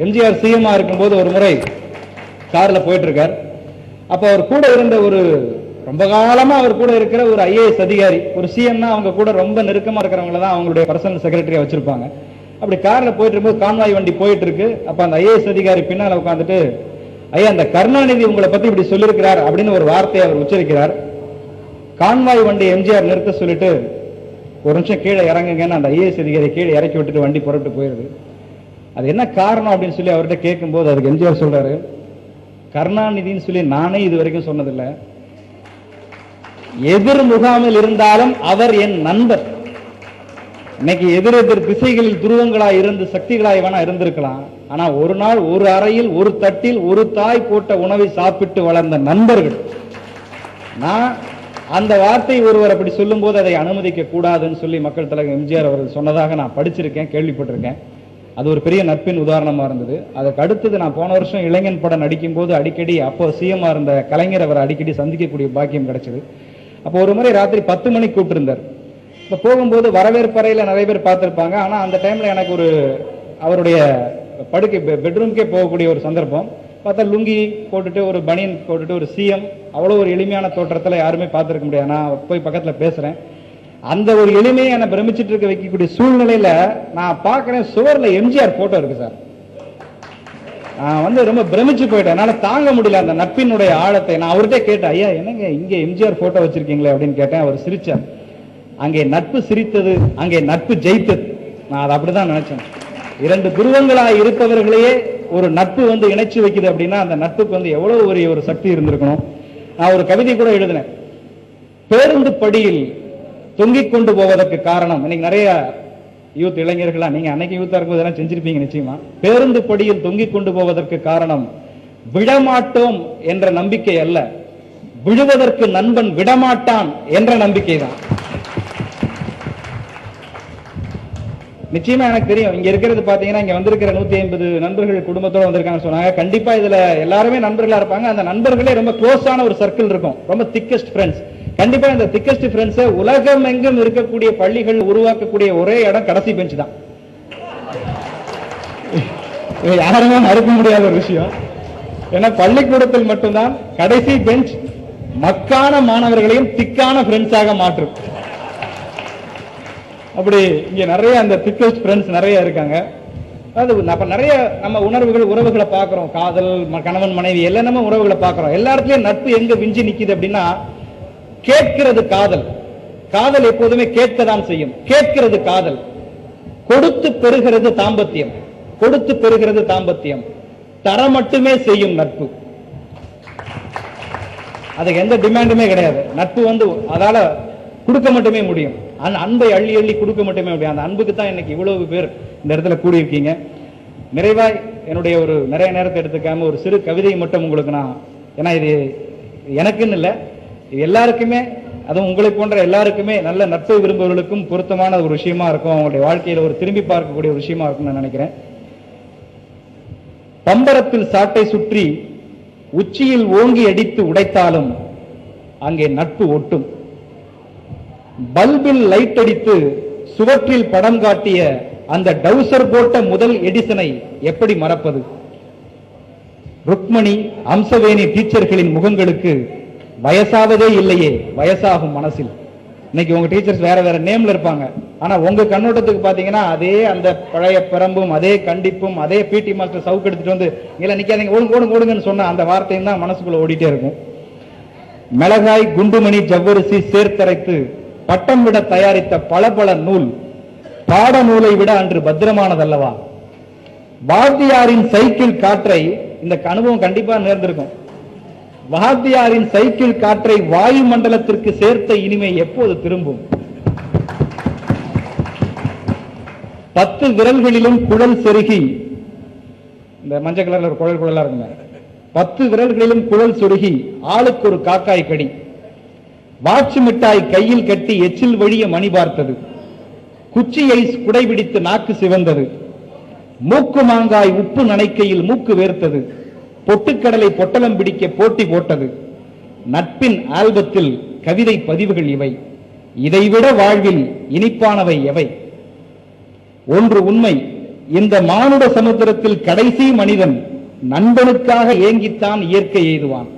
எம்ஜிஆர் சிஎம்மா இருக்கும்போது ஒரு முறை கார்ல போயிட்டு இருக்கார். அப்ப அவர் கூட இருந்த ஒரு ரொம்ப காலமா அவர் கூட இருக்கிற ஒரு ஐஏஎஸ் அதிகாரி, ஒரு சிஎம்னா அவங்க கூட ரொம்ப நெருக்கமா இருக்கிறவங்கள தான் அவங்களுடைய பர்சனல் செக்ரட்டரியா வச்சிருப்பாங்க. அப்படி கார்ல போயிட்டு இருக்கும்போது கான்வாய் வண்டி போயிட்டு இருக்கு. அப்ப அந்த ஐஏஎஸ் அதிகாரி பின்னால உட்காந்துட்டு, ஐயா அந்த கருணாநிதி உங்களை பத்தி இப்படி சொல்லியிருக்கிறார் அப்படின்னு ஒரு வார்த்தையை அவர் உச்சரிக்கிறார். கான்வாய் வண்டி எம்ஜிஆர் நிறுத்த சொல்லிட்டு, ஒரு நிமிஷம் கீழே இறங்குங்கன்னு அந்த ஐஏஎஸ் அதிகாரி கீழே இறக்கி விட்டுட்டு வண்டி புறப்பட்டு போயிருது. அது என்ன காரணம் அப்படின்னு சொல்லி அவர்கிட்ட கேட்கும்போது அதுக்கு எம்ஜிஆர் சொல்றாரு, கருணாநிதினு சொல்லி நானே இது வரைக்கும் சொன்னதில்லை, எதிர் முகாமில் இருந்தாலும் அவர் என் நண்பர். இன்னைக்கு எதிரெதிர் திசைகளில் துருவங்களாய் இருந்து சக்திகளாய் வேணா இருந்திருக்கலாம். ஆனா ஒரு நாள் ஒரு அறையில் ஒரு தட்டில் ஒரு தாய் போட்ட உணவை சாப்பிட்டு வளர்ந்த நண்பர்கள். நான் அந்த வார்த்தை ஒருவர் அப்படி சொல்லும் போது அதை அனுமதிக்க கூடாதுன்னு சொல்லி மக்கள் தலைவர் எம்ஜிஆர் அவர்கள் சொன்னதாக நான் படிச்சிருக்கேன், கேள்விப்பட்டிருக்கேன். அது ஒரு பெரிய நட்பின் உதாரணமா இருந்தது. அதுக்கு அடுத்தது நான் போன வருஷம் இளைஞன் படம் நடிக்கும் போது அடிக்கடி அப்போ சிஎம்மா இருந்த கலைஞர் அவரை அடிக்கடி சந்திக்கக்கூடிய பாக்கியம் கிடைச்சது. அப்போ ஒரு முறை ராத்திரி 10 மணிக்கு கூப்பிட்டிருந்தார். இப்போ போகும்போது வரவேற்பறையில் நிறைய பேர் பார்த்துருப்பாங்க. ஆனால் அந்த டைம்ல எனக்கு ஒரு அவருடைய படுக்கை பெட்ரூம்கே போகக்கூடிய ஒரு சந்தர்ப்பம். பார்த்தா லுங்கி போட்டுட்டு ஒரு பனியன் போட்டுட்டு ஒரு சிஎம், அவ்வளோ ஒரு எளிமையான தோற்றத்தில் யாருமே பார்த்துருக்க முடியாது. நான் போய் பக்கத்தில் பேசுறேன். அந்த ஒரு எளிமையை என்னை பிரமிச்சிட்டு இருக்க வைக்கக்கூடிய சூழ்நிலையில நான் பார்க்கிறேன், சுவர்ல எம்ஜிஆர் போட்டோ இருக்கு சார். நான் ரொம்ப பிரமிச்சு போயிட்டேன். என்னால தாங்க முடியல அந்த நட்பினுடைய ஆழத்தை. நான் அவர்கிட்ட கேட்டேன், ஐயா என்னங்க இங்க எம்ஜிஆர் போட்டோ வச்சிருக்கீங்களே அப்படின்னு கேட்டேன். அவர் சிரிச்சார். அங்கே நட்பு சிரித்தது, அங்கே நட்பு ஜெயித்தது. நான் அதை அப்படிதான் நினைச்சேன். இரண்டு துருவங்களாய் இருப்பவர்களையே ஒரு நட்பு இணைச்சு வைக்குது அப்படின்னா அந்த நட்புக்கு எவ்வளவு ஒரு சக்தி இருந்திருக்கணும். நான் ஒரு கவிதை கூட எழுதினேன். பேருந்து படியில் தொங்கிக் கொண்டு போவதற்கு காரணம், இன்னைக்கு நிறைய யூத் இளைஞர்களா, நீங்க அன்னைக்கு யூத்தா இருக்கும்போது எல்லாம் செஞ்சிருப்பீங்க நிச்சயமா. பேருந்து படியில் தொங்கிக் கொண்டு போவதற்கு காரணம் விடமாட்டோம் என்ற நம்பிக்கை அல்ல, விழுவதற்கு நண்பன் விடமாட்டான் என்ற நம்பிக்கை தான். நிச்சயமா எனக்கு தெரியும், இங்க இருக்கிறது பாத்தீங்கன்னா இங்க வந்திருக்கிற 150 நண்பர்கள் குடும்பத்தோட வந்திருக்காங்க சொன்னாங்க. கண்டிப்பா இதுல எல்லாருமே நண்பர்களா இருப்பாங்க. அந்த நண்பர்களே ரொம்ப க்ளோஸான ஒரு சர்க்கிள் இருக்கும், ரொம்ப திக்கஸ்ட் ஃப்ரெண்ட்ஸ். கண்டிப்பா இந்த திக்கஸ்ட் ஃப்ரெண்ட்ஸ் உலகம் எங்கும் இருக்கக்கூடிய பள்ளிகள் உருவாக்கக்கூடிய ஒரே இடம் கடைசி பெஞ்ச் தான். யாருமே மறுக்க முடியாத ஒரு விஷயம். ஏன்னா பள்ளிக்கூடத்தில் மட்டும்தான் கடைசி பெஞ்ச் மக்கான மாணவர்களையும் திக்கான ஃப்ரெண்ட்ஸாக மாற்றும். அப்படி இங்க நிறைய அந்த திக்கஸ்ட் ஃப்ரெண்ட்ஸ் நிறைய இருக்காங்க. அதாவது நிறைய நம்ம உறவுகளை பார்க்கிறோம். காதல், கணவன் மனைவி எல்லாம் நம்ம உறவுகளை பார்க்கிறோம். எல்லா இடத்துலயும் நட்பு எங்க விஞ்சி நிக்குது அப்படின்னா, கேட்கிறது காதல். காதல் எப்போதுமே கேட்கதான் செய்யும். கேட்கிறது காதல். கொடுத்து பெறுகிறது தாம்பத்தியம். கொடுத்து பெறுகிறது தாம்பத்தியம். தர மட்டுமே செய்யும் நட்பு. அதுக்கு எந்த டிமாண்டுமே கிடையாது. நட்பு அதால கொடுக்க மட்டுமே முடியும். அந்த அன்பை அள்ளி அள்ளி கொடுக்க மட்டுமே முடியும். அந்த அன்புக்கு தான் இன்னைக்கு இவ்வளவு பேர் இந்த இடத்துல கூடியிருக்கீங்க. நிறைவாய் என்னுடைய ஒரு நிறைய நேரத்தை எடுத்துக்காம ஒரு சிறு கவிதை மட்டும் உங்களுக்கு நான், ஏன்னா இது எனக்குன்னு இல்லை, எல்லாருக்குமே, அதுவும் உங்களை போன்ற எல்லாருக்குமே நல்ல நட்பை விரும்புவர்களுக்கும் பொருத்தமான ஒரு விஷயமா இருக்கும். அவங்களுடைய வாழ்க்கையில ஒரு திரும்பி பார்க்கக்கூடிய ஒரு விஷயமா இருக்கும் நான் நினைக்கிறேன். பம்பரத்தில் சாட்டை சுற்றி உச்சியில் ஓங்கி அடித்து உடைத்தாலும் அங்கே நட்பு ஒட்டும். பல்பில் லைட் அடித்து சுவற்றில் படம் காட்டிய அந்த டவுசர் போட்ட முதல் எடிசனை எப்படி மறப்பது? ருக்மணி, அம்சவேணி டீச்சர்களின் முகங்களுக்கு வயசாவதே இல்லையே, வயசாகும் மனசில். இன்னைக்கு உங்க டீச்சர்ஸ் வேற வேற நேம்ல இருப்பாங்க. ஆனா உங்க கண்ணோட்டத்துக்கு பாத்தீங்கன்னா அதே அந்த பழைய பிரம்பும், அதே கண்டிப்பும், அதே பிடி மாஸ்டர் சவுக்கு எடுத்துட்டு வந்து இல்ல நிக்காதீங்க ஓடுங்கன்னு சொன்ன அந்த வார்த்தையும் தான் மனசுக்குள்ள ஓடிட்டே இருக்கும். மிளகாய், குண்டுமணி, ஜவ்வரிசி சேர்த்தரைத்து பட்டம் விட தயாரித்த பல நூல் பாட நூலை விட அன்று பத்திரமானதல்லவா? வாத்தியாரின் சைக்கிள் காற்றை, இந்த அனுபவம் கண்டிப்பா நேர்ந்திருக்கும், வாத்தியாரின் சைக்கிள் காற்றை வாயு மண்டலத்திற்கு சேர்த்த இனிமை எப்போது திரும்பும்? 10 விரல்களிலும் குழல் செருகி, இந்த மஞ்சள் கலர்ல ஒரு குழலா இருக்குங்க, 10 விரல்களிலும் குழல் சொருகி ஆளுக்கு ஒரு காக்காய் கடி, வாட்சி மிட்டாய் கையில் கட்டி எச்சில் வழிய மணி பார்த்தது, குச்சியை குடைபிடித்து நாக்கு சிவந்தது, மூக்கு மாங்காய் உப்பு நனைக்கையில் மூக்கு வேர்த்தது, பொட்டுக்கடலை பொட்டலம் பிடிக்க போட்டி போட்டது. நட்பின் ஆல்பத்தில் கவிதை பதிவுகள் இவை. இதைவிட வாழ்வில் இனிப்பானவை எவை? ஒன்று உண்மை, இந்த மானுட சமுத்திரத்தில் கடைசி மனிதன் நண்பனுக்காக ஏங்கித்தான் இயற்கை எய்துவான்.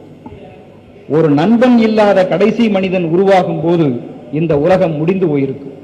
ஒரு நண்பன் இல்லாத கடைசி மனிதன் உருவாகும் போது இந்த உலகம் முடிந்து போயிருக்கும்.